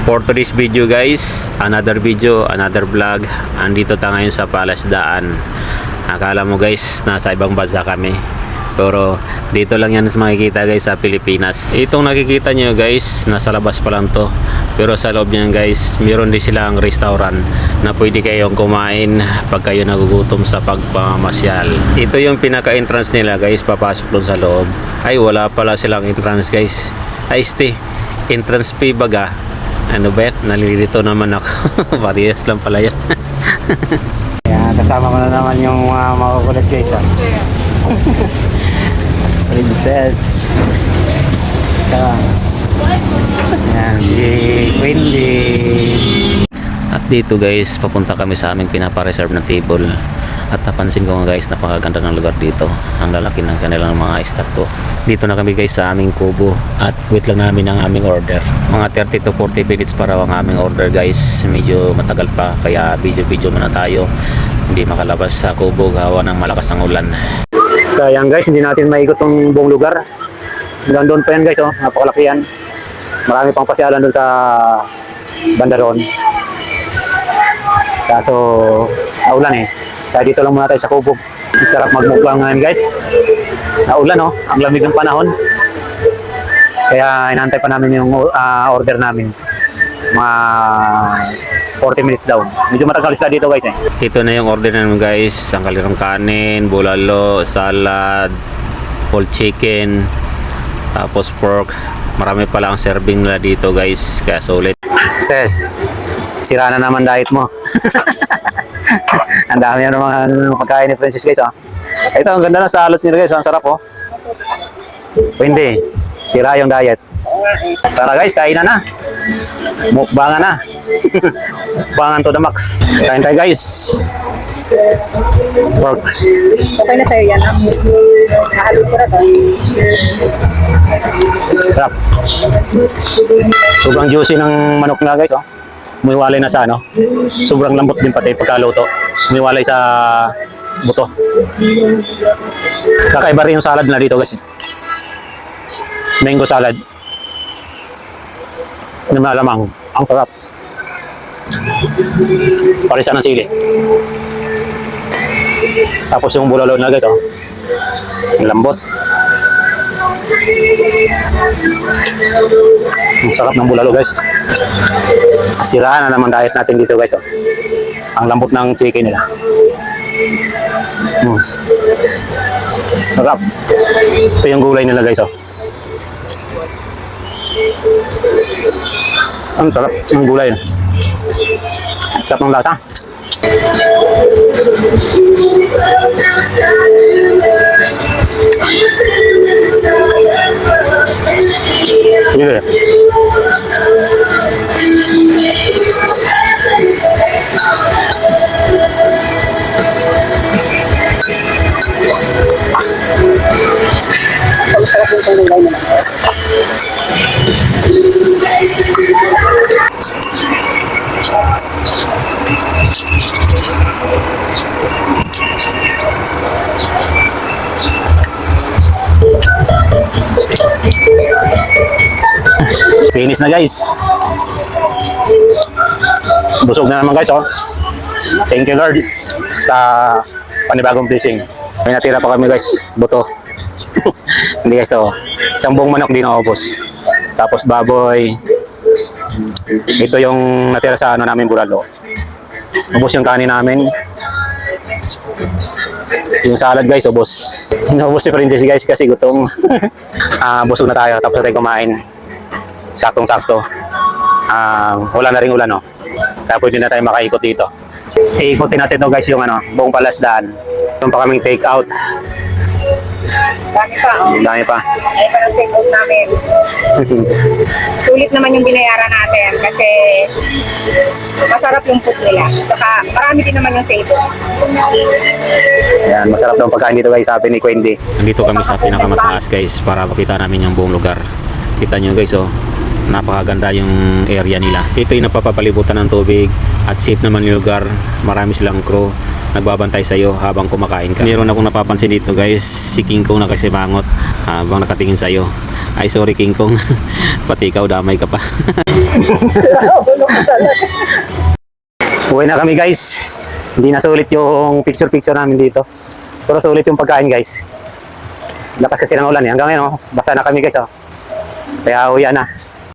For today's video guys, another video, another vlog. Andito tayo ngayon sa Palasdaan. Akala mo guys, nasa ibang bansa kami, pero dito lang yan makikita guys sa Pilipinas. Itong nakikita nyo guys, nasa labas pa lang to, pero sa loob niyan guys, meron din silang restaurant na pwede kayong kumain pag kayo nagugutom sa pagpamasyal. Ito yung pinaka-entrance nila guys, papasok doon sa loob. Ay, wala pala silang entrance guys. Ay, entrance fee baga. Ano ba yan? Nalilito naman ako. Various lang pala yan. Yan, kasama ko na naman yung makukulit guys. Princess. Yan, si Wendy. At dito guys, papunta kami sa aming pinapareserve na table. At napansin ko nga guys, napakaganda ng lugar dito. Ang lalaki ng kanilang mga statue. Dito na kami guys sa aming kubo. At wait lang namin ang aming order. Mga 30 to 40 minutes para ang aming order guys. Medyo matagal pa, kaya video muna tayo. Hindi makalabas sa kubo gawa ng malakas ang ulan. Sayang guys, hindi natin maikot tong buong lugar. Hanggang doon pa yan guys, oh. Napakalaki yan. Marami pang pasyalan doon sa banda roon. Kaso ulan eh. Kaya dito lang muna tayo sa kubo. Sarap magmukbang ngayon guys. Ulan oh, ang lamig ng panahon. Kaya inantay pa namin yung order namin. Mga 40 minutes daw. Medyo matagal sila dito guys eh. Ito na yung order namin guys. Ang kalirang kanin, bulalo, salad, whole chicken, tapos pork. Marami pala ang serving nila dito guys. Kaya sulit. Ses, sira na naman diet mo. Ang dami na naman pagkain ni Princess guys oh. Ito, ang ganda ng salad nila guys. Ang sarap oh. Hindi, sira yung diet. Tara guys, kain na. Mukbangan na. Mukbangan to the max. Kain tayo guys. Pork. Okay na sa'yo yan. Nahalo ko na to. Sarap. Sobrang juicy ng manok na guys oh. Umiwalay na sa ano. Sobrang lambot din pati pagkaluto. Umiwalay sa buto. Kakaiba rin yung salad na dito guys. Mango salad. Ano malamang. Ang sarap. Parisa ng sili. Tapos yung bulalo na guys oh. Ang lambot. Ang sarap ng bulalo guys. Siraan na naman diet natin dito guys oh. Ang lambot ng chicken nila. Sarap. Ito yung gulay nila guys oh. Ang sarap ng gulay. Sarap ng lasa. Sige. Finish na guys. Busog na naman guys oh. Thank you Lord sa panibagong blessing. May natira pa kami guys, buto. Hindi guys to. Isang buong manok din naubos. Tapos baboy. Ito yung natira sa ano namin bulalo. Ubos yung kanin namin. Yung salad guys, ubos. Ubos si Princess guys kasi gutom. Busog na tayo, tapos na tayo kumain. Saktong-sakto. Wala na rin ulan no. Kaya pwede na tayo makaikot dito. Iikotin natin to guys yung ano, buong Palasdaan. Meron pa kaming take out. Dami pa oh. Dami pa. Ay, parang take out namin. Sulit naman yung binayaran natin kasi masarap yung food nila. Saka marami din naman yung saving. Yan, masarap daw ang pagkain dito guys, sabi ni Wendy. Nandito kami sa pinakamataas guys para makita namin yung buong lugar. Kita nyo guys oh, napakaganda yung area nila. Ito yung napapapalibutan ng tubig at safe naman yung lugar. Marami silang crew nagbabantay sa iyo habang kumakain ka. Meron akong napapansin dito guys, si King Kong nakasibangot habang nakatingin sa iyo. Ay sorry King Kong, pati ikaw damay ka pa. Uwi na kami guys. Hindi na sulit yung picture-picture namin dito. Pero sulit yung pagkain guys. Lakas kasi ng ulan eh. Hanggang ngayon, basa na kami guys. Kaya uwi na.